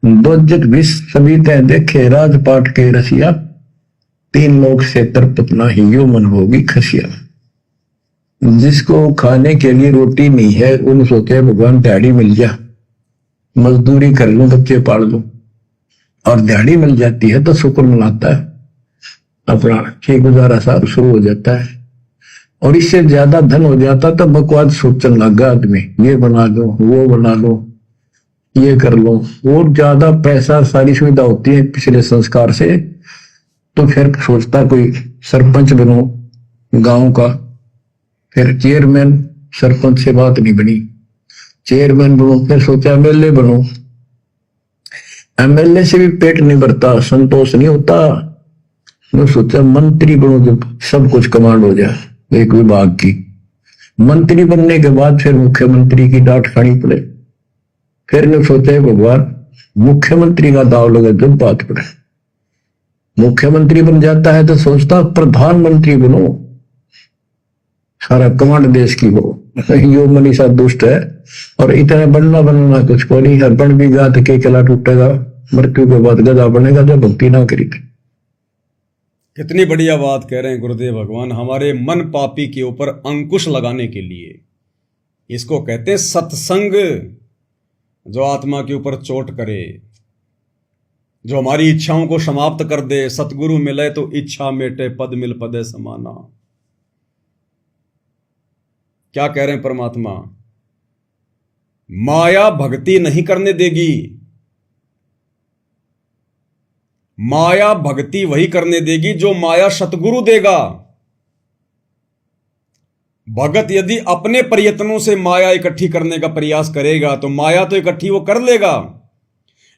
दोजक विष सभी तय देखे राजपाट के रसिया, तीन लोग से तरपत नाही यो मन होगी खसिया। जिसको खाने के लिए रोटी नहीं है उन सोचे भगवान दिहाड़ी मिल जा, मजदूरी कर लूं बच्चे पाल लूं, और दिहाड़ी मिल जाती है तो शुक्र मनाता है, अपना ठीक गुजारा साहब शुरू हो जाता है। और इससे ज्यादा धन हो जाता तो बकवास सोचने लगा आदमी, ये बना लो वो बना लो ये कर लो, और ज्यादा पैसा सारी सुविधा होती है पिछले संस्कार से, तो फिर सोचता कोई सरपंच बनो गांव का, फिर चेयरमैन, सरपंच से बात नहीं बनी, चेयरमैन बनो, फिर सोचा एमएलए बनो, एमएलए से भी पेट नहीं भरता, संतोष नहीं होता, मैं सोचा मंत्री बनो जब सब कुछ कमांड हो जाए एक विभाग की। मंत्री बनने के बाद फिर मुख्यमंत्री की डांट खानी पड़े, फिर ने सोचा भगवान मुख्यमंत्री का दाव लगे जब बात पड़े, मुख्यमंत्री बन जाता है तो सोचता प्रधानमंत्री बनो, सारा कमांड देश की हो। यो मनीषा दुष्ट है, और इतना बनना कुछ को नहीं, हर बन भी गा तो के कला टूटेगा, मृत्यु के बाद गधा बनेगा जब भक्ति ना करी। कितनी बढ़िया बात कह रहे हैं गुरुदेव भगवान, हमारे मन पापी के ऊपर अंकुश लगाने के लिए। इसको कहते हैं सत्संग, जो आत्मा के ऊपर चोट करे, जो हमारी इच्छाओं को समाप्त कर दे। सतगुरु मिले तो इच्छा मेटे, पद मिल पदे समाना। क्या कह रहे हैं परमात्मा? माया भक्ति नहीं करने देगी, माया भक्ति वही करने देगी जो माया सतगुरु देगा। भगत यदि अपने प्रयत्नों से माया इकट्ठी करने का प्रयास करेगा तो माया तो इकट्ठी वो कर लेगा,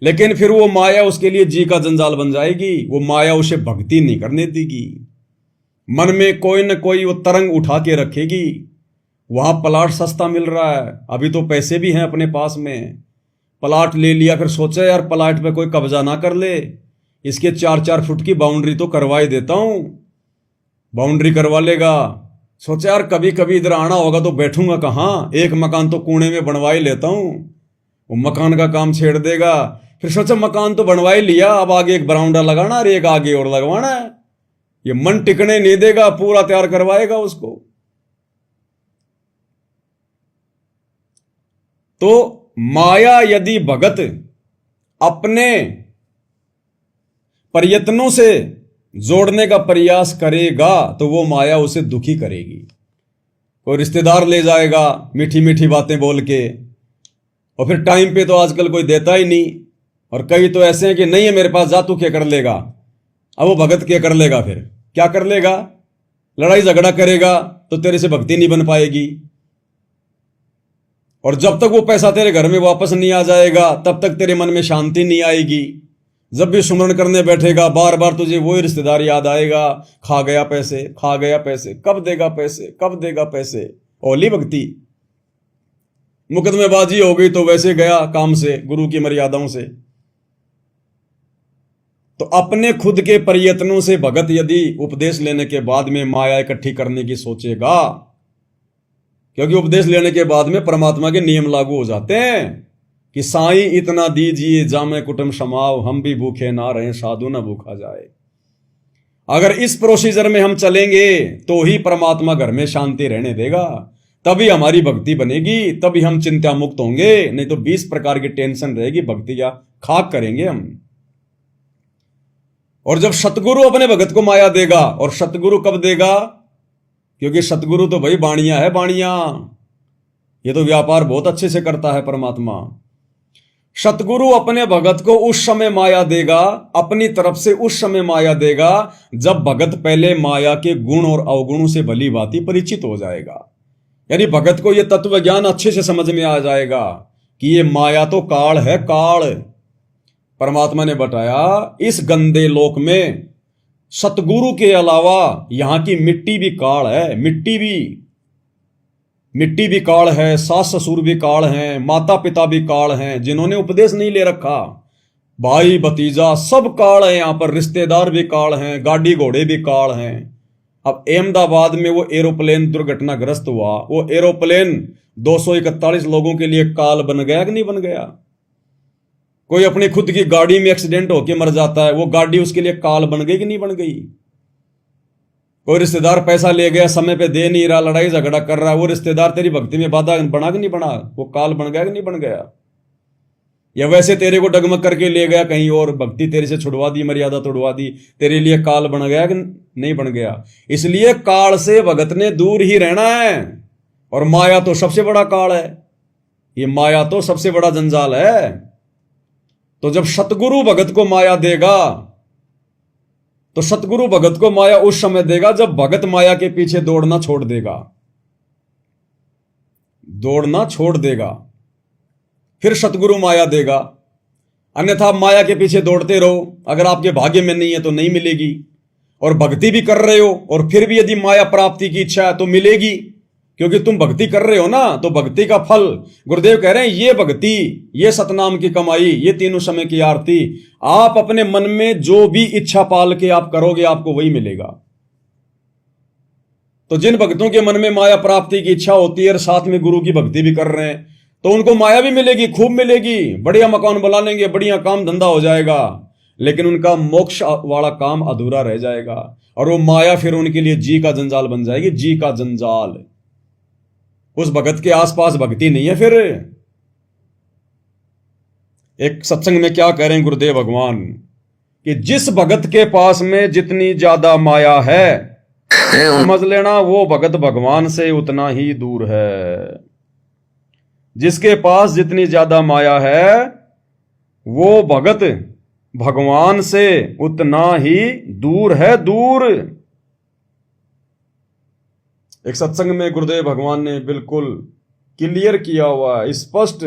लेकिन फिर वो माया उसके लिए जी का जंजाल बन जाएगी, वो माया उसे भक्ति नहीं करने देगी। मन में कोई न कोई वो तरंग उठा के रखेगी। वहां प्लाट सस्ता मिल रहा है, अभी तो पैसे भी हैं अपने पास में, प्लाट ले लिया, फिर सोचा यार प्लाट पे कोई कब्जा ना कर ले, इसके 4-4 फुट की बाउंड्री तो करवा ही देता हूं। बाउंड्री करवा लेगा, सोचा यार कभी कभी इधर आना होगा तो बैठूंगा कहां, एक मकान तो कोने में बनवा ही लेता हूं। वो मकान का काम छेड़ देगा, फिर सोचा मकान तो बनवा ही लिया, अब आगे एक बरामदा लगाना और एक आगे और लगवाना है। ये मन टिकने नहीं देगा, पूरा तैयार करवाएगा उसको। तो माया यदि भगत अपने प्रयत्नों से जोड़ने का प्रयास करेगा तो वो माया उसे दुखी करेगी। कोई रिश्तेदार ले जाएगा मीठी मीठी बातें बोल के, और फिर टाइम पे तो आजकल कोई देता ही नहीं, और कई तो ऐसे हैं कि नहीं है मेरे पास, जा तू क्या कर लेगा। अब वो भगत क्या कर लेगा, फिर क्या कर लेगा, लड़ाई झगड़ा करेगा तो तेरे से भक्ति नहीं बन पाएगी। और जब तक वो पैसा तेरे घर में वापस नहीं आ जाएगा तब तक तेरे मन में शांति नहीं आएगी। जब भी सुमरण करने बैठेगा बार बार तुझे वही रिश्तेदार याद आएगा, खा गया पैसे, खा गया पैसे, कब देगा पैसे, कब देगा पैसे। ओली भक्ति, मुकदमेबाजी हो गई तो वैसे गया काम से, गुरु की मर्यादाओं से। तो अपने खुद के प्रयत्नों से भगत यदि उपदेश लेने के बाद में माया इकट्ठी करने की सोचेगा, क्योंकि उपदेश लेने के बाद में परमात्मा के नियम लागू हो जाते हैं कि साईं इतना दीजिए जामे कुटुंब समाओ, हम भी भूखे ना रहे साधु ना भूखा जाए। अगर इस प्रोसीजर में हम चलेंगे तो ही परमात्मा घर में शांति रहने देगा, तभी हमारी भक्ति बनेगी, तभी हम चिंता मुक्त होंगे। नहीं तो 20 प्रकार की टेंशन रहेगी, भक्ति क्या खाक करेंगे हम। और जब सतगुरु अपने भगत को माया देगा, और सतगुरु कब देगा, क्योंकि सतगुरु तो भाई बाणिया है, बाणिया, ये तो व्यापार बहुत अच्छे से करता है परमात्मा। सतगुरु अपने भगत को उस समय माया देगा, अपनी तरफ से उस समय माया देगा जब भगत पहले माया के गुण और अवगुणों से भली भांति परिचित हो जाएगा। यानी भगत को यह तत्व ज्ञान अच्छे से समझ में आ जाएगा कि ये माया तो काल है, काल। परमात्मा ने बताया इस गंदे लोक में सतगुरु के अलावा यहां की मिट्टी भी काल है, मिट्टी भी काल है, सास ससुर भी काल हैं, माता पिता भी काल हैं, जिन्होंने उपदेश नहीं ले रखा, भाई भतीजा सब काल है यहां पर, रिश्तेदार भी काल हैं, गाड़ी घोड़े भी काल हैं। अब अहमदाबाद में वो एरोप्लेन दुर्घटनाग्रस्त हुआ, वो एरोप्लेन 241 लोगों के लिए काल बन गया कि नहीं बन गया? कोई अपनी खुद की गाड़ी में एक्सीडेंट होकर मर जाता है, वो गाड़ी उसके लिए काल बन गई कि नहीं बन गई? कोई रिश्तेदार पैसा ले गया, समय पे दे नहीं रहा, लड़ाई झगड़ा कर रहा है, वो रिश्तेदार तेरी भक्ति में बाधा बना कि नहीं बना? वो काल बन गया कि नहीं बन गया? या वैसे तेरे को डगमग करके ले गया कहीं और, भक्ति तेरे से छुड़वा दी, मर्यादा तोड़वा दी, तेरे लिए काल बन गया कि नहीं बन गया? इसलिए काल से भगत ने दूर ही रहना है। और माया तो सबसे बड़ा काल है, ये माया तो सबसे बड़ा जंजाल है। तो जब सतगुरु भगत को माया देगा, तो सतगुरु भगत को माया उस समय देगा जब भगत माया के पीछे दौड़ना छोड़ देगा, दौड़ना छोड़ देगा, फिर सतगुरु माया देगा। अन्यथा माया के पीछे दौड़ते रहो, अगर आपके भाग्य में नहीं है तो नहीं मिलेगी। और भक्ति भी कर रहे हो और फिर भी यदि माया प्राप्ति की इच्छा है तो मिलेगी, क्योंकि तुम भक्ति कर रहे हो ना, तो भक्ति का फल गुरुदेव कह रहे हैं, ये भक्ति, ये सतनाम की कमाई, ये तीनों समय की आरती, आप अपने मन में जो भी इच्छा पाल के आप करोगे आपको वही मिलेगा। तो जिन भक्तों के मन में माया प्राप्ति की इच्छा होती है और साथ में गुरु की भक्ति भी कर रहे हैं, तो उनको माया भी मिलेगी, खूब मिलेगी, बढ़िया मकान बना लेंगे, बढ़िया काम धंधा हो जाएगा, लेकिन उनका मोक्ष वाला काम अधूरा रह जाएगा। और वो माया फिर उनके लिए जी का जंजाल बन जाएगी, जी का जंजाल। उस भगत के आसपास भक्ति नहीं है। फिर एक सत्संग में क्या कह रहे हैं गुरुदेव भगवान कि जिस भगत के पास में जितनी ज्यादा माया है, समझ लेना वो भगत भगवान से उतना ही दूर है। जिसके पास जितनी ज्यादा माया है वो भगत भगवान से उतना ही दूर है, दूर। एक सत्संग में गुरुदेव भगवान ने बिल्कुल क्लियर किया हुआ है, स्पष्ट।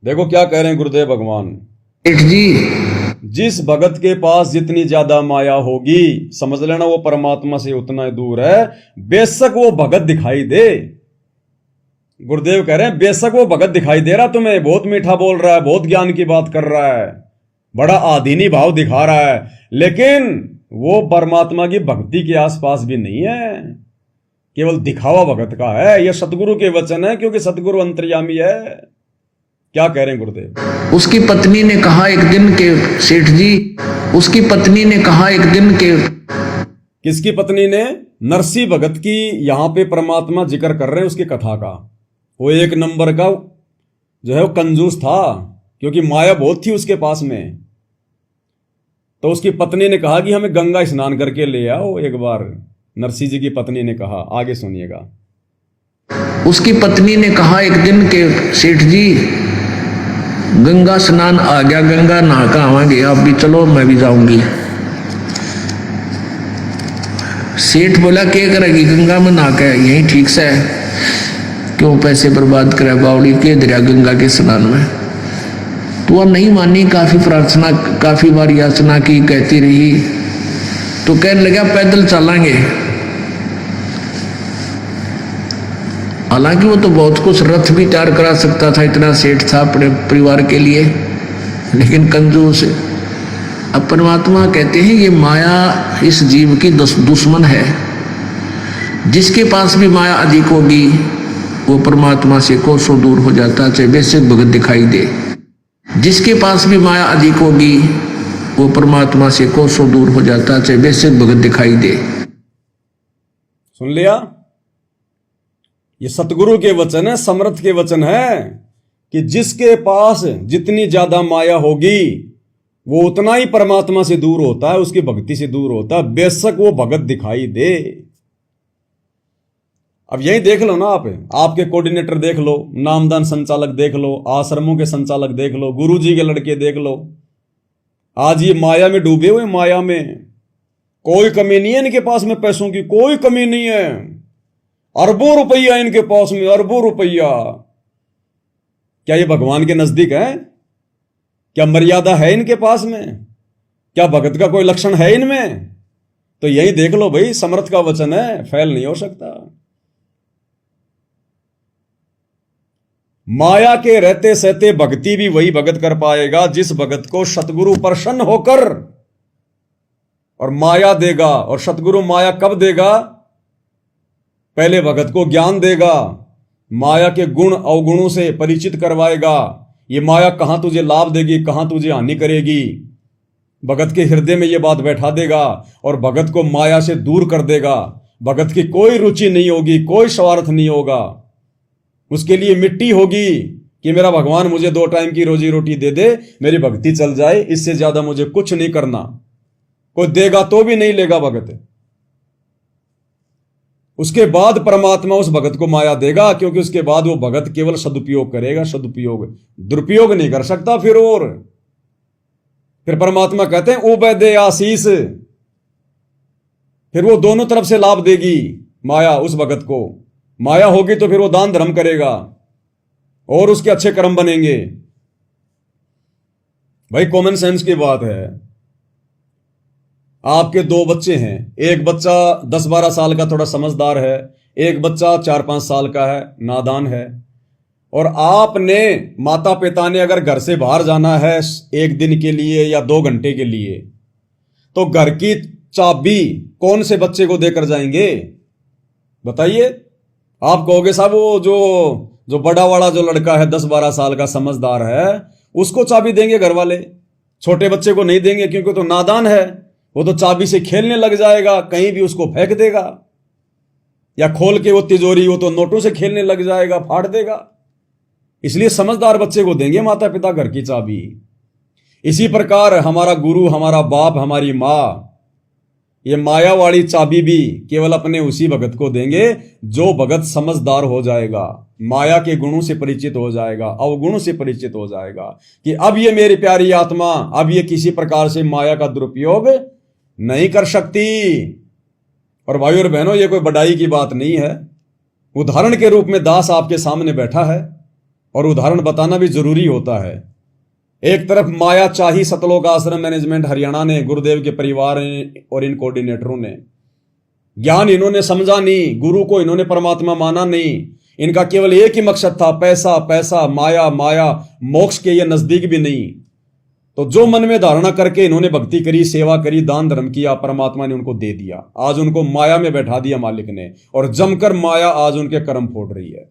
देखो क्या कह रहे हैं गुरुदेव भगवान जी, जिस भगत के पास जितनी ज्यादा माया होगी, समझ लेना वो परमात्मा से उतना ही दूर है। बेशक वो भगत दिखाई दे, गुरुदेव कह रहे हैं बेशक वो भगत दिखाई दे रहा तुम्हें, बहुत मीठा बोल रहा है, बहुत ज्ञान की बात कर रहा है, बड़ा आदीनी भाव दिखा रहा है, लेकिन वो परमात्मा की भक्ति के आसपास भी नहीं है, केवल दिखावा भगत का है। यह सतगुरु के वचन है, क्योंकि सतगुरु अंतर्यामी है। क्या कह रहे हैं गुरुदेव? उसकी पत्नी ने कहा एक दिन के, सेठ जी, उसकी पत्नी ने कहा एक दिन के। किसकी पत्नी ने? नरसी भगत की। यहां पे परमात्मा जिक्र कर रहे हैं उसकी कथा का। वो एक नंबर का जो है वो कंजूस था, क्योंकि माया बहुत थी उसके पास में। तो उसकी पत्नी ने कहा कि हमें गंगा स्नान करके ले आओ एक बार। नरसी जी की पत्नी ने कहा, आगे सुनिएगा। उसकी पत्नी ने कहा एक दिन के, सेठ जी गंगा स्नान आ गया, गंगा नहा के आवांगे, आप भी चलो, मैं भी जाऊंगी। सेठ बोला क्या करेगी गंगा में नहा के, यही ठीक से है, क्यों पैसे बर्बाद करे बावड़ी के दरिया गंगा के स्नान में। तो वह नहीं मानी, काफी प्रार्थना, काफी बार याचना की, कहती रही, तो कहने लगा पैदल चलेंगे। हालांकि वो तो बहुत कुछ रथ भी तैयार करा सकता था, इतना सेठ था अपने परिवार के लिए, लेकिन कंजूस। अब परमात्मा कहते हैं ये माया इस जीव की दुश्मन है। जिसके पास भी माया अधिक होगी वो परमात्मा से कोसों दूर हो जाता, चाहे बेशक भगत दिखाई दे। जिसके पास भी माया अधिक होगी वो परमात्मा से कोसों दूर हो जाता, चाहे बेशक भगत दिखाई दे। सुन लिया? ये सतगुरु के वचन है, समर्थ के वचन है कि जिसके पास जितनी ज्यादा माया होगी वो उतना ही परमात्मा से दूर होता है, उसकी भक्ति से दूर होता है, बेशक वो भगत दिखाई दे। अब यही देख लो ना, आपके कोऑर्डिनेटर देख लो, नामदान संचालक देख लो, आश्रमों के संचालक देख लो, गुरुजी के लड़के देख लो, आज ये माया में डूबे हुए। माया में कोई कमी नहीं है इनके पास में, पैसों की कोई कमी नहीं है, अरबों रुपया इनके पास में, अरबों रुपया। क्या ये भगवान के नजदीक है? क्या मर्यादा है इनके पास में? क्या भगत का कोई लक्षण है इनमें? तो यही देख लो भाई, समर्थ का वचन है, फैल नहीं हो सकता। माया के रहते सहते भक्ति भी वही भगत कर पाएगा जिस भगत को सतगुरु प्रसन्न होकर और माया देगा। और सतगुरु माया कब देगा? पहले भगत को ज्ञान देगा, माया के गुण अवगुणों से परिचित करवाएगा। ये माया कहां तुझे लाभ देगी, कहां तुझे हानि करेगी, भगत के हृदय में ये बात बैठा देगा और भगत को माया से दूर कर देगा। भगत की कोई रुचि नहीं होगी, कोई स्वार्थ नहीं होगा। उसके लिए मिट्टी होगी कि मेरा भगवान मुझे 2 टाइम की रोजी रोटी दे दे, मेरी भक्ति चल जाए, इससे ज्यादा मुझे कुछ नहीं करना। कोई देगा तो भी नहीं लेगा भगत। उसके बाद परमात्मा उस भगत को माया देगा, क्योंकि उसके बाद वो भगत केवल सदुपयोग करेगा, सदुपयोग, दुरुपयोग नहीं कर सकता। फिर परमात्मा कहते हैं उबय दे आशीष। फिर वो दोनों तरफ से लाभ देगी माया उस भगत को। माया होगी तो फिर वो दान धर्म करेगा और उसके अच्छे कर्म बनेंगे। भाई कॉमन सेंस की बात है। आपके 2 बच्चे हैं, एक बच्चा 10-12 साल का थोड़ा समझदार है, एक बच्चा 4-5 साल का है, नादान है। और आपने, माता पिता ने अगर घर से बाहर जाना है 1 दिन के लिए या 2 घंटे के लिए, तो घर की चाबी कौन से बच्चे को देकर जाएंगे बताइए? आप कहोगे साहब वो जो बड़ा वाला जो लड़का है 10-12 साल का समझदार है उसको चाबी देंगे घर वाले, छोटे बच्चे को नहीं देंगे, क्योंकि तो नादान है। वो तो चाबी से खेलने लग जाएगा, कहीं भी उसको फेंक देगा, या खोल के वो तिजोरी, वो तो नोटों से खेलने लग जाएगा, फाड़ देगा। इसलिए समझदार बच्चे को देंगे माता पिता घर की चाबी। इसी प्रकार हमारा गुरु, हमारा बाप, हमारी मां, ये माया वाली चाबी भी केवल अपने उसी भगत को देंगे जो भगत समझदार हो जाएगा, माया के गुणों से परिचित हो जाएगा, अवगुणों से परिचित हो जाएगा कि अब ये मेरी प्यारी आत्मा, अब ये किसी प्रकार से माया का दुरुपयोग नहीं कर सकती। और भाइयों और बहनों, ये कोई बड़ाई की बात नहीं है। उदाहरण के रूप में दास आपके सामने बैठा है और उदाहरण बताना भी जरूरी होता है। एक तरफ माया चाही सतलोक आश्रम मैनेजमेंट हरियाणा ने, गुरुदेव के परिवार ने और इन कोऑर्डिनेटरों ने ज्ञान इन्होंने समझा नहीं, गुरु को इन्होंने परमात्मा माना नहीं। इनका केवल एक ही मकसद था, पैसा पैसा, माया माया, मोक्ष के ये नजदीक भी नहीं। तो जो मन में धारणा करके इन्होंने भक्ति करी, सेवा करी, दान धर्म किया, परमात्मा ने उनको दे दिया। आज उनको माया में बैठा दिया मालिक ने, और जमकर माया आज उनके कर्म फोड़ रही है।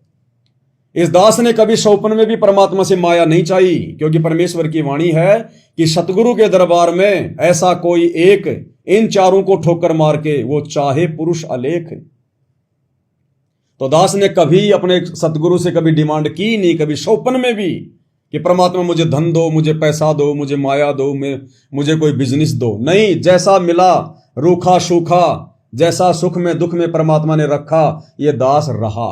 इस दास ने कभी स्वप्न में भी परमात्मा से माया नहीं चाही, क्योंकि परमेश्वर की वाणी है कि सतगुरु के दरबार में ऐसा कोई एक इन चारों को ठोकर मार के वो चाहे पुरुष अलेख। तो दास ने कभी अपने सतगुरु से कभी डिमांड की नहीं, कभी स्वप्न में भी, कि परमात्मा मुझे धन दो, मुझे पैसा दो, मुझे माया दो, मुझे कोई बिजनेस दो। नहीं, जैसा मिला रूखा सूखा, जैसा सुख में दुख में परमात्मा ने रखा, ये दास रहा।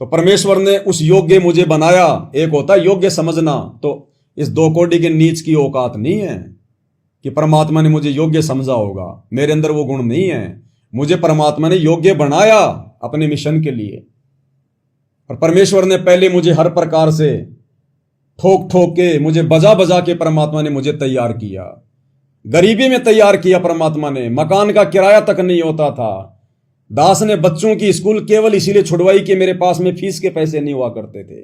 तो परमेश्वर ने उस योग्य मुझे बनाया। एक होता है योग्य समझना, तो इस 2 कोटि के नीच की औकात नहीं है कि परमात्मा ने मुझे योग्य समझा होगा। मेरे अंदर वो गुण नहीं है। मुझे परमात्मा ने योग्य बनाया अपने मिशन के लिए, और परमेश्वर ने पहले मुझे हर प्रकार से ठोक ठोक के, मुझे बजा बजा के परमात्मा ने मुझे तैयार किया। गरीबी में तैयार किया परमात्मा ने, मकान का किराया तक नहीं होता था। दास ने बच्चों की स्कूल केवल इसीलिए छुड़वाई कि मेरे पास में फीस के पैसे नहीं हुआ करते थे।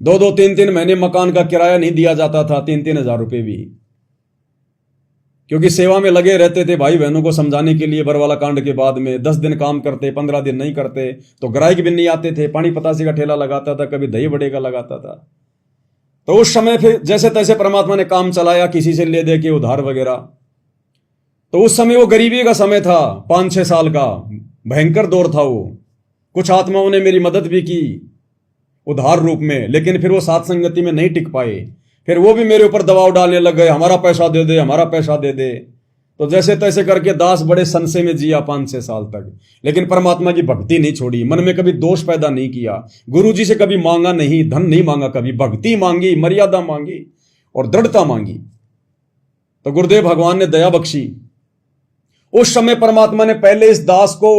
2-2, 3-3 महीने मकान का किराया नहीं दिया जाता था, 3-3 हजार रुपए भी, क्योंकि सेवा में लगे रहते थे भाई बहनों को समझाने के लिए। बरवाला कांड के बाद में 10 दिन काम करते, 15 दिन नहीं करते, तो ग्राहक भी नहीं आते थे। पानी पतासे का ठेला लगाता था, कभी दही बड़े का लगाता था। तो उस समय फिर जैसे तैसे परमात्मा ने काम चलाया, किसी से ले दे के उधार वगैरह। तो उस समय वो गरीबी का समय था, 5-6 साल का भयंकर दौर था वो। कुछ आत्माओं ने मेरी मदद भी की उधार रूप में, लेकिन फिर वो साथ संगति में नहीं टिक पाए। फिर वो भी मेरे ऊपर दबाव डालने लग गए, हमारा पैसा दे दे, हमारा पैसा दे दे। तो जैसे तैसे करके दास बड़े संशय में जिया 5-6 साल तक, लेकिन परमात्मा की भक्ति नहीं छोड़ी। मन में कभी दोष पैदा नहीं किया, गुरु जी से कभी मांगा नहीं, धन नहीं मांगा, कभी भक्ति मांगी, मर्यादा मांगी और दृढ़ता मांगी। तो गुरुदेव भगवान ने दया बख्शी। उस समय परमात्मा ने पहले इस दास को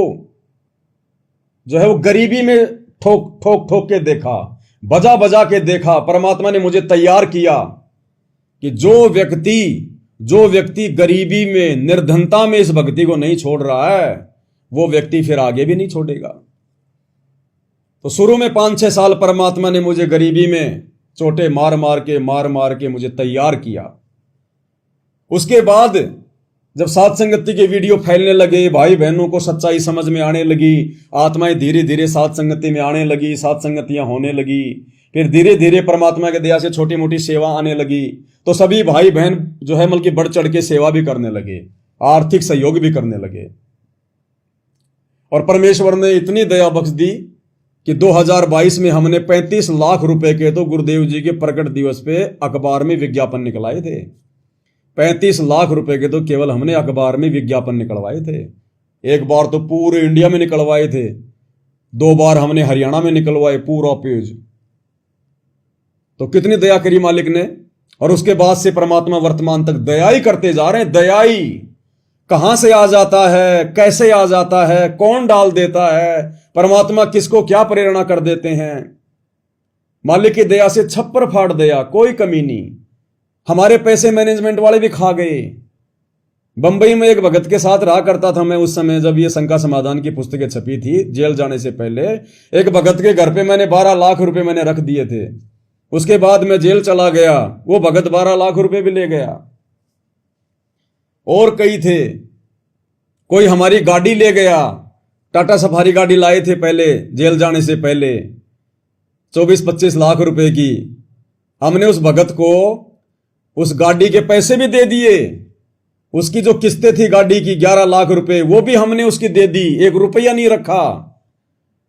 जो है वो गरीबी में ठोक ठोक ठोक के देखा, बजा बजा के देखा। परमात्मा ने मुझे तैयार किया कि जो व्यक्ति गरीबी में, निर्धनता में इस भक्ति को नहीं छोड़ रहा है, वो व्यक्ति फिर आगे भी नहीं छोड़ेगा। तो शुरू में 5-6 साल परमात्मा ने मुझे गरीबी में चोटे मार मार के मुझे तैयार किया। उसके बाद जब सात संगति के वीडियो फैलने लगे, भाई बहनों को सच्चाई समझ में आने लगी, आत्माएं धीरे धीरे सात संगति में आने लगी, सात संगतियां होने लगी, फिर धीरे धीरे परमात्मा के दया से छोटी मोटी सेवा आने लगी, तो सभी भाई बहन जो है बल्कि बढ़ चढ़ के सेवा भी करने लगे, आर्थिक सहयोग भी करने लगे। और परमेश्वर ने इतनी दया बख्श दी कि 2022 में हमने 35 लाख रुपए के तो गुरुदेव जी के प्रकट दिवस पे अखबार में विज्ञापन निकलाए थे। 35 लाख रुपए के तो केवल हमने अखबार में विज्ञापन निकलवाए थे। एक बार तो पूरे इंडिया में निकलवाए थे, 2 बार हमने हरियाणा में निकलवाए पूरा पेज। तो कितनी दया करी मालिक ने। और उसके बाद से परमात्मा वर्तमान तक दया ही करते जा रहे हैं। दया ही कहां से आ जाता है, कैसे आ जाता है, कौन डाल देता है, परमात्मा किसको क्या प्रेरणा कर देते हैं। मालिक की दया से छप्पर फाड़ दया, कोई कमी नहीं। हमारे पैसे मैनेजमेंट वाले भी खा गए। बंबई में एक भगत के साथ रहा करता था मैं उस समय, जब ये शंका समाधान की पुस्तकें छपी थी जेल जाने से पहले। एक भगत के घर पे मैंने 12 लाख रुपए मैंने रख दिए थे। उसके बाद मैं जेल चला गया, वो भगत 12 लाख रुपए भी ले गया। और कई थे, कोई हमारी गाड़ी ले गया, टाटा सफारी गाड़ी लाए थे पहले जेल जाने से पहले 24-25 लाख रुपए की। हमने उस भगत को उस गाड़ी के पैसे भी दे दिए। उसकी जो किस्तें थी गाड़ी की 11 लाख रुपए, वो भी हमने उसकी दे दी, 1 रुपया नहीं रखा।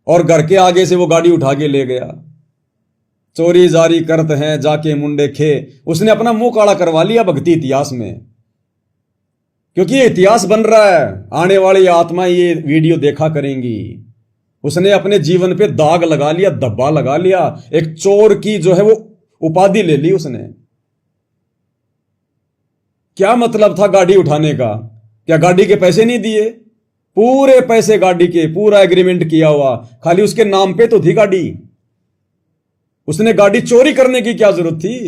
और घर के आगे से वो गाड़ी उठा के ले गया। चोरी जारी करत हैं जाके मुंडे खे, उसने अपना मुंह काला करवा लिया भक्ति इतिहास में, क्योंकि ये इतिहास बन रहा है। आने वाली आत्मा ये वीडियो देखा करेंगी। उसने अपने जीवन पे दाग लगा लिया, धब्बा लगा लिया, एक चोर की जो है वो उपाधि ले ली उसने। क्या मतलब था गाड़ी उठाने का? क्या गाड़ी के पैसे नहीं दिए? पूरे पैसे गाड़ी के, पूरा एग्रीमेंट किया हुआ, खाली उसके नाम पे तो थी गाड़ी। उसने गाड़ी चोरी करने की क्या जरूरत थी?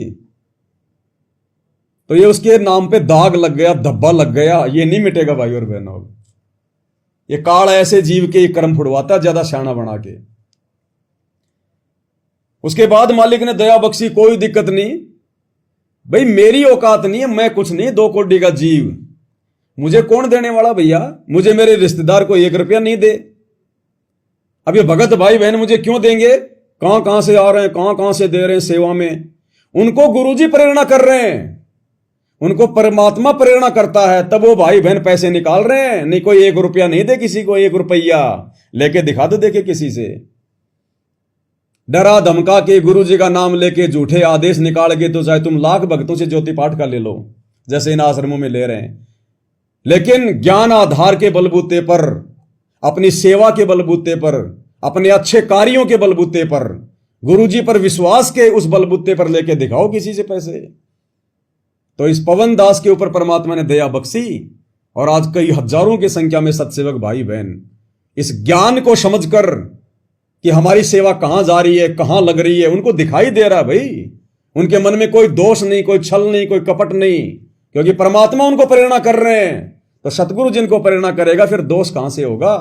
तो ये उसके नाम पे दाग लग गया, धब्बा लग गया, ये नहीं मिटेगा भाई और बहनों। ये काल ऐसे जीव के कर्म फुड़वाता ज्यादा शाना बना के। उसके बाद मालिक ने दया बख्शी, कोई दिक्कत नहीं भाई, मेरी औकात नहीं है, मैं कुछ नहीं, 2 कोटी का जीव, मुझे कौन देने वाला भैया? मुझे मेरे रिश्तेदार को 1 रुपया नहीं दे। अब ये भगत भाई बहन मुझे क्यों देंगे? कहां कहां से आ रहे हैं, कहां कहां से दे रहे हैं सेवा में। उनको गुरुजी प्रेरणा कर रहे हैं, उनको परमात्मा प्रेरणा करता है, तब वो भाई बहन पैसे निकाल रहे हैं। नहीं कोई 1 रुपया नहीं दे किसी को, 1 रुपया लेके दिखा दो देखे किसी से। डरा धमका के गुरुजी का नाम लेके झूठे आदेश निकाल के तो चाहे तुम लाख भक्तों से ज्योति पाठ का ले लो, जैसे इन आश्रमों में ले रहे हैं। लेकिन ज्ञान आधार के बलबूते पर, अपनी सेवा के बलबूते पर, अपने अच्छे कार्यों के बलबूते पर, गुरुजी पर विश्वास के उस बलबूते पर लेके दिखाओ किसी से पैसे। तो इस पवन दास के ऊपर परमात्मा ने दया बख्शी और आज कई हजारों की संख्या में सत्सेवक भाई बहन इस ज्ञान को समझकर कि हमारी सेवा कहां जा रही है, कहां लग रही है, उनको दिखाई दे रहा है भाई। उनके मन में कोई दोष नहीं, कोई छल नहीं, कोई कपट नहीं, क्योंकि परमात्मा उनको प्रेरणा कर रहे हैं। तो सतगुरु जिनको प्रेरणा करेगा फिर दोष कहां से होगा?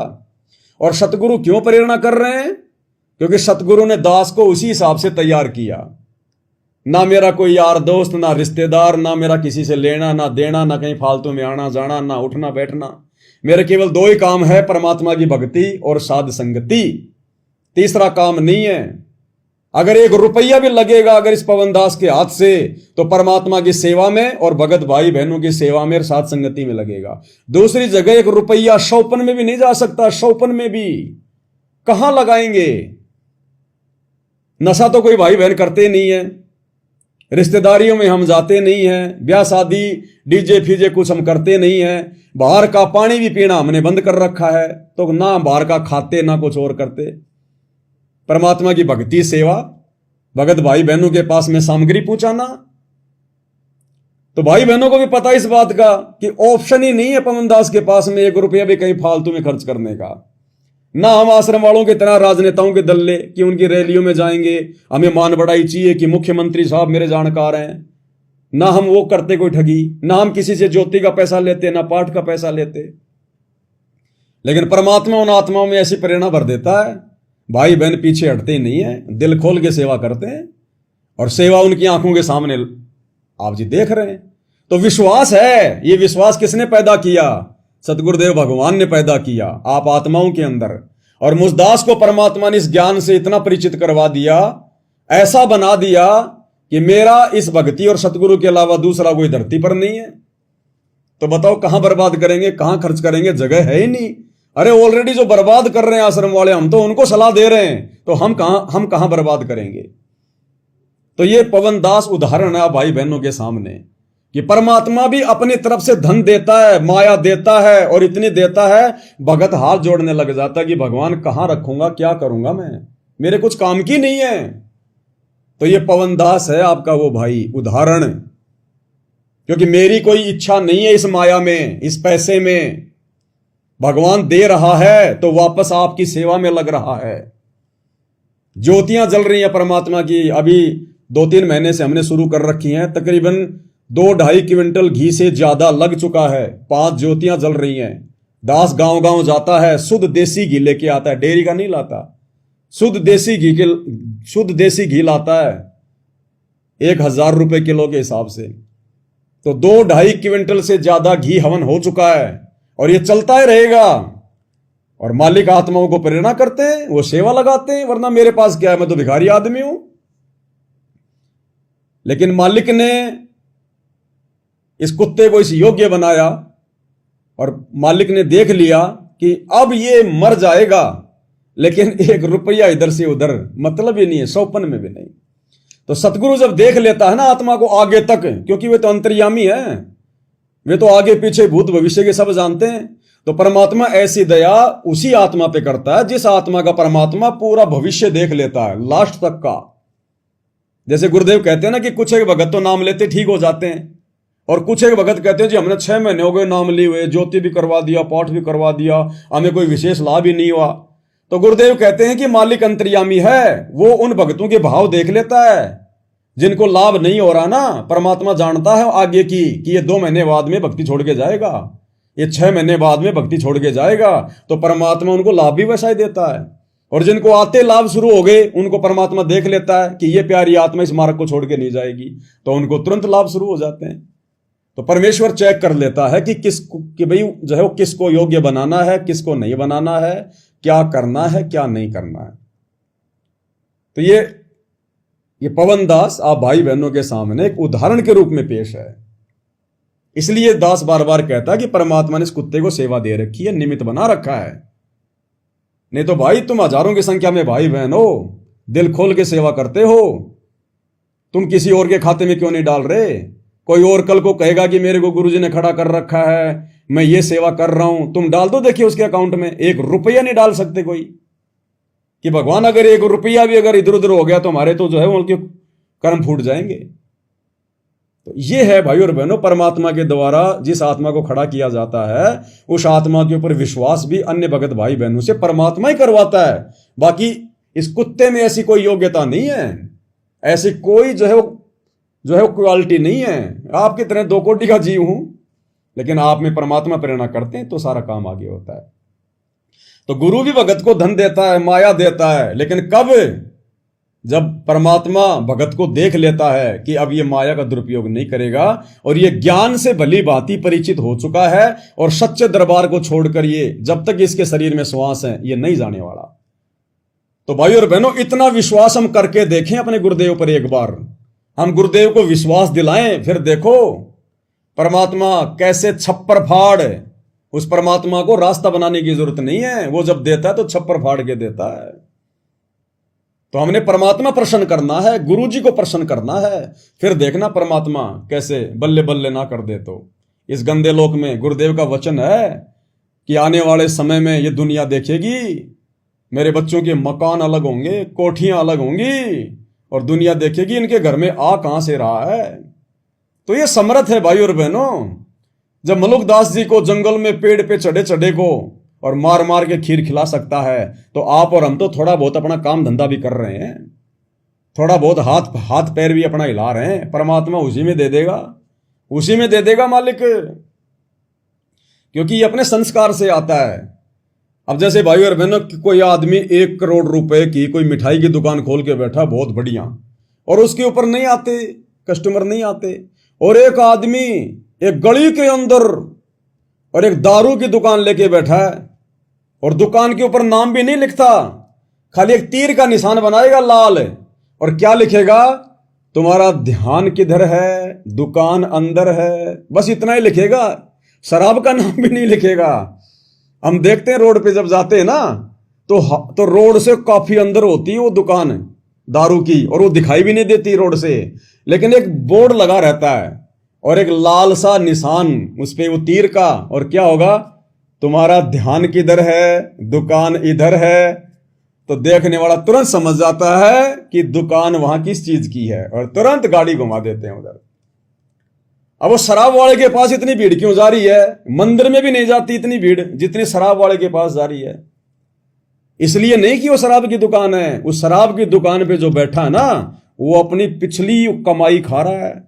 और सतगुरु क्यों प्रेरणा कर रहे हैं? क्योंकि सतगुरु ने दास को उसी हिसाब से तैयार किया। ना मेरा कोई यार दोस्त, ना रिश्तेदार, ना मेरा किसी से लेना ना देना, ना कहीं फालतू में आना जाना, ना उठना बैठना। मेरे केवल 2 ही काम है, परमात्मा की भक्ति और साध संगति। तीसरा काम नहीं है। अगर 1 रुपया भी लगेगा अगर इस पवन दास के हाथ से, तो परमात्मा की सेवा में और भगत भाई बहनों की सेवा में और साध संगति में लगेगा। दूसरी जगह 1 रुपया शौपन में भी नहीं जा सकता। शौपन में भी कहां लगाएंगे? नशा तो कोई भाई बहन करते नहीं है, रिश्तेदारियों में हम जाते नहीं हैं, ब्याह शादी डीजे फीजे कुछ हम करते नहीं हैं, बाहर का पानी भी पीना हमने बंद कर रखा है। तो ना बाहर का खाते ना कुछ और करते। परमात्मा की भक्ति सेवा, भगत भाई बहनों के पास में सामग्री पहुंचाना। तो भाई बहनों को भी पता इस बात का कि ऑप्शन ही नहीं है पवन दास के पास में 1 रुपया भी कहीं फालतू में खर्च करने का। ना हम आश्रम वालों की तरह राजनेताओं के दल्ले कि उनकी रैलियों में जाएंगे, हमें मान बढ़ाई चाहिए कि मुख्यमंत्री साहब मेरे जानकार हैं। ना हम वो करते कोई ठगी, ना हम किसी से ज्योति का पैसा लेते, ना पाठ का पैसा लेते। लेकिन परमात्मा उन आत्माओं में ऐसी प्रेरणा भर देता है, भाई बहन पीछे हटते ही नहीं है, दिल खोल के सेवा करते हैं और सेवा उनकी आंखों के सामने आप जी देख रहे हैं। तो विश्वास है, ये विश्वास किसने पैदा किया? सतगुरुदेव भगवान ने पैदा किया आप आत्माओं के अंदर। और मुझदास को परमात्मा ने इस ज्ञान से इतना परिचित करवा दिया, ऐसा बना दिया कि मेरा इस भक्ति और सतगुरु के अलावा दूसरा कोई धरती पर नहीं है। तो बताओ कहां बर्बाद करेंगे, कहां खर्च करेंगे? जगह है ही नहीं। अरे ऑलरेडी जो बर्बाद कर रहे हैं आश्रम वाले, हम तो उनको सलाह दे रहे हैं, तो हम कहां बर्बाद करेंगे? तो ये पवन दास उदाहरण है भाई बहनों के सामने कि परमात्मा भी अपनी तरफ से धन देता है, माया देता है, और इतनी देता है भगत हाथ जोड़ने लग जाता है कि भगवान कहां रखूंगा, क्या करूंगा मैं, मेरे कुछ काम की नहीं है। तो ये पवन दास है आपका वो भाई उदाहरण, क्योंकि मेरी कोई इच्छा नहीं है इस माया में, इस पैसे में। भगवान दे रहा है तो वापस आपकी सेवा में लग रहा है। ज्योतियां जल रही हैं परमात्मा की, अभी 2-3 महीने से हमने शुरू कर रखी हैं। तकरीबन 2-2.5 क्विंटल घी से ज्यादा लग चुका है। 5 ज्योतियां जल रही हैं। दास गांव गांव जाता है, शुद्ध देसी घी लेके आता है, डेयरी का नहीं लाता, शुद्ध देसी घी लाता है 1000 रुपए किलो के हिसाब से। तो 2-2.5 क्विंटल से ज्यादा घी हवन हो चुका है, और ये चलता ही रहेगा। और मालिक आत्माओं को प्रेरणा करते हैं, वो सेवा लगाते हैं, वरना मेरे पास क्या है, मैं तो भिखारी आदमी हूं। लेकिन मालिक ने इस कुत्ते को इस योग्य बनाया, और मालिक ने देख लिया कि अब ये मर जाएगा, लेकिन 1 रुपया इधर से उधर मतलब ही नहीं है, 100पन में भी नहीं। तो सतगुरु जब देख लेता है ना आत्मा को आगे तक, क्योंकि वे तो अंतर्यामी है, वे तो आगे पीछे भूत भविष्य के सब जानते हैं। तो परमात्मा ऐसी दया उसी आत्मा पे करता है जिस आत्मा का परमात्मा पूरा भविष्य देख लेता है, लास्ट तक का। जैसे गुरुदेव कहते हैं ना कि कुछ एक भगत तो नाम लेते ठीक हो जाते हैं, और कुछ एक भगत कहते हैं जी हमने 6 महीने हो गए नाम लिए हुए, ज्योति भी करवा दिया, पाठ भी करवा दिया, हमें कोई विशेष लाभ ही नहीं हुआ। तो गुरुदेव कहते हैं कि मालिक अंतर्यामी है, वो उन भक्तों के भाव देख लेता है जिनको लाभ नहीं हो रहा ना। परमात्मा जानता है आगे की कि ये 2 महीने बाद में भक्ति छोड़ के जाएगा, ये 6 महीने बाद में भक्ति छोड़ के जाएगा, तो परमात्मा उनको लाभ भी वैसा ही देता है। और जिनको आते लाभ शुरू हो गए उनको परमात्मा देख लेता है कि ये प्यारी आत्मा इस मार्ग को छोड़ के नहीं जाएगी, तो उनको तुरंत लाभ शुरू हो जाते हैं। तो परमेश्वर चेक कर लेता है कि भाई जो है वो किसको योग्य बनाना है, किसको नहीं बनाना है, क्या करना है, क्या नहीं करना है। तो ये पवन दास आप भाई बहनों के सामने एक उदाहरण के रूप में पेश है। इसलिए दास बार बार कहता है कि परमात्मा ने इस कुत्ते को सेवा दे रखी है, निमित्त बना रखा है। नहीं तो भाई तुम हजारों की संख्या में भाई बहन हो, दिल खोल के सेवा करते हो, तुम किसी और के खाते में क्यों नहीं डाल रहे? कोई और कल को कहेगा कि मेरे को गुरुजी ने खड़ा कर रखा है, मैं ये सेवा कर रहा हूं, तुम डाल दो, देखिए उसके अकाउंट में 1 रुपया नहीं डाल सकते कोई, कि भगवान अगर 1 रुपया भी अगर इधर उधर हो गया तो हमारे तो जो है उनके कर्म फूट जाएंगे। तो ये है भाई और बहनों, परमात्मा के द्वारा जिस आत्मा को खड़ा किया जाता है उस आत्मा के ऊपर विश्वास भी अन्य भगत भाई बहनों से परमात्मा ही करवाता है। बाकी इस कुत्ते में ऐसी कोई योग्यता नहीं है, ऐसी कोई जो है वो क्वालिटी नहीं है। आपकी तरह 2 कोटि का जीव हूं, लेकिन आप में परमात्मा प्रेरणा करते हैं तो सारा काम आगे होता है। तो गुरु भी भगत को धन देता है, माया देता है, लेकिन कब? जब परमात्मा भगत को देख लेता है कि अब ये माया का दुरुपयोग नहीं करेगा, और ये ज्ञान से भली भांति परिचित हो चुका है, और सच्चे दरबार को छोड़कर ये जब तक इसके शरीर में श्वास है ये नहीं जाने वाला। तो भाई और बहनों, इतना विश्वास हम करके देखें अपने गुरुदेव पर, एक बार हम गुरुदेव को विश्वास दिलाएं, फिर देखो परमात्मा कैसे छप्पर फाड़। उस परमात्मा को रास्ता बनाने की जरूरत नहीं है, वो जब देता है तो छप्पर फाड़ के देता है। तो हमने परमात्मा प्रसन्न करना है, गुरु जी को प्रसन्न करना है, फिर देखना परमात्मा कैसे बल्ले बल्ले ना कर दे। तो इस गंदे लोक में गुरुदेव का वचन है कि आने वाले समय में ये दुनिया देखेगी, मेरे बच्चों के मकान अलग होंगे, कोठियां अलग होंगी, और दुनिया देखेगी इनके घर में आ कहां से रहा है। तो ये समर्थ है भाई और बहनों। जब मलुकदास जी को जंगल में पेड़ पे चढ़े को और मार मार के खीर खिला सकता है, तो आप और हम तो थोड़ा बहुत अपना काम धंधा भी कर रहे हैं, थोड़ा बहुत हाथ पैर भी अपना हिला रहे हैं। परमात्मा उसी में दे देगा मालिक, क्योंकि ये अपने संस्कार से आता है। अब जैसे भाई और बहनों, कोई आदमी 1 करोड़ रुपए की कोई मिठाई की दुकान खोल के बैठा, बहुत बढ़िया, और उसके ऊपर नहीं आते कस्टमर, नहीं आते, और एक आदमी एक गली के अंदर और एक दारू की दुकान लेके बैठा है, और दुकान के ऊपर नाम भी नहीं लिखता, खाली एक तीर का निशान बनाएगा लाल, और क्या लिखेगा, तुम्हारा ध्यान किधर है, दुकान अंदर है, बस इतना ही लिखेगा, शराब का नाम भी नहीं लिखेगा। हम देखते हैं रोड पे जब जाते हैं ना, तो रोड से काफी अंदर होती है वो दुकान दारू की, और वो दिखाई भी नहीं देती रोड से, लेकिन एक बोर्ड लगा रहता है और एक लाल सा निशान उस पे वो तीर का, और क्या होगा, तुम्हारा ध्यान किधर है, दुकान इधर है। तो देखने वाला तुरंत समझ जाता है कि दुकान वहां किस चीज की है, और तुरंत गाड़ी घुमा देते हैं उधर। अब वो शराब वाले के पास इतनी भीड़ क्यों जा रही है, मंदिर में भी नहीं जाती इतनी भीड़ जितनी शराब वाले के पास जा रही है। इसलिए नहीं कि वो शराब की दुकान है, उस शराब की दुकान पे जो बैठा है ना, वो अपनी पिछली कमाई खा रहा है,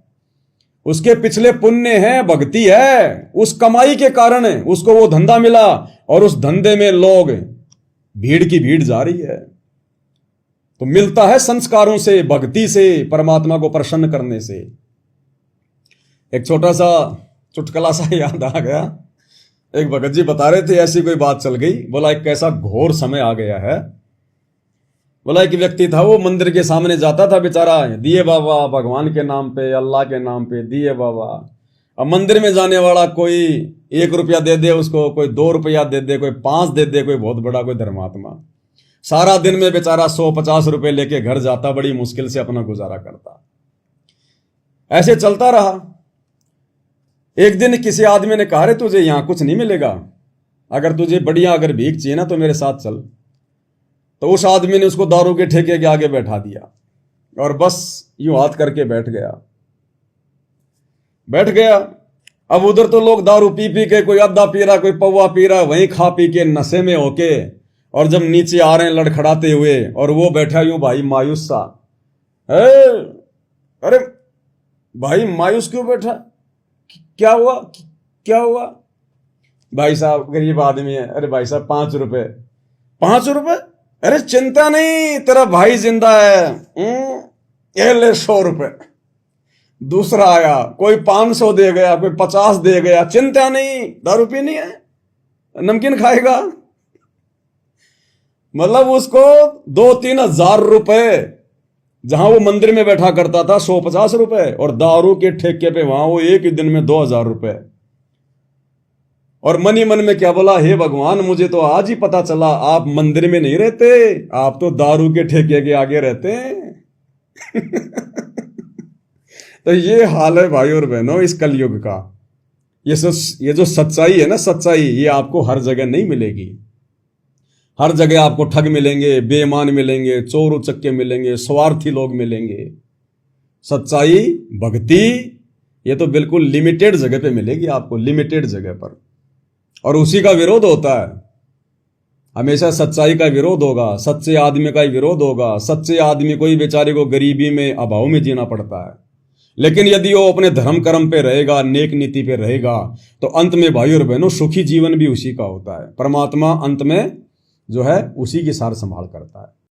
उसके पिछले पुण्य है, भक्ति है, उस कमाई के कारण उसको वो धंधा मिला, और उस धंधे में लोग भीड़ की भीड़ जा रही है। तो मिलता है संस्कारों से, भक्ति से, परमात्मा को प्रसन्न करने से। एक छोटा सा चुटकुला सा याद आ गया। एक भगत जी बता रहे थे, ऐसी कोई बात चल गई, बोला एक कैसा घोर समय आ गया है। बोला एक व्यक्ति था, वो मंदिर के सामने जाता था बेचारा, दिए बाबा भगवान के नाम पे, अल्लाह के नाम पे दिए बाबा। अब मंदिर में जाने वाला कोई 1 रुपया दे दे उसको, कोई 2 रुपया दे दे, कोई 5 दे दे, कोई बहुत बड़ा कोई धर्मात्मा। सारा दिन में बेचारा 100-50 रुपए लेके घर जाता, बड़ी मुश्किल से अपना गुजारा करता। ऐसे चलता रहा। एक दिन किसी आदमी ने कहा, रे तुझे यहां कुछ नहीं मिलेगा, अगर तुझे बढ़िया अगर भीख चाहिए ना तो मेरे साथ चल। तो उस आदमी ने उसको दारू के ठेके के आगे बैठा दिया, और बस यूं हाथ करके बैठ गया। अब उधर तो लोग दारू पी पी के, कोई अद्धा पी रहा, कोई पौवा पी रहा, वहीं खा पी के नशे में होके, और जब नीचे आ रहे हैं लड़खड़ाते हुए, और वो बैठा यूं भाई मायूस सा। अरे भाई मायूस क्यों बैठा, क्या हुआ? भाई साहब गरीब आदमी है। अरे भाई साहब 5 रुपए। 5 रुपए? अरे चिंता नहीं, तेरा भाई जिंदा है, ये ले 100 रुपए। दूसरा आया, कोई 500 दे गया, कोई 50 दे गया, चिंता नहीं, दारू पीनी है, नमकीन खाएगा। मतलब उसको 2-3 हजार रुपए, जहां वो मंदिर में बैठा करता था 150 रुपए, और दारू के ठेके पे वहां वो एक ही दिन में 2000 रुपए। और मन ही मन में क्या बोला, हे भगवान मुझे तो आज ही पता चला आप मंदिर में नहीं रहते, आप तो दारू के ठेके के आगे रहते हैं। तो ये हाल है भाई और बहनों इस कलयुग का। ये जो सच्चाई है ना, सच्चाई ये आपको हर जगह नहीं मिलेगी। हर जगह आपको ठग मिलेंगे, बेईमान मिलेंगे, चोर उचक्के मिलेंगे, स्वार्थी लोग मिलेंगे। सच्चाई, भक्ति ये तो बिल्कुल लिमिटेड जगह पे मिलेगी आपको, लिमिटेड जगह पर। और उसी का विरोध होता है, हमेशा सच्चाई का विरोध होगा, सच्चे आदमी का ही विरोध होगा। सच्चे आदमी को ही बेचारे को गरीबी में, अभाव में जीना पड़ता है। लेकिन यदि वो अपने धर्म कर्म पे रहेगा, नेक नीति पे रहेगा, तो अंत में भाई और बहनों सुखी जीवन भी उसी का होता है। परमात्मा अंत में जो है उसी की सार संभाल करता है।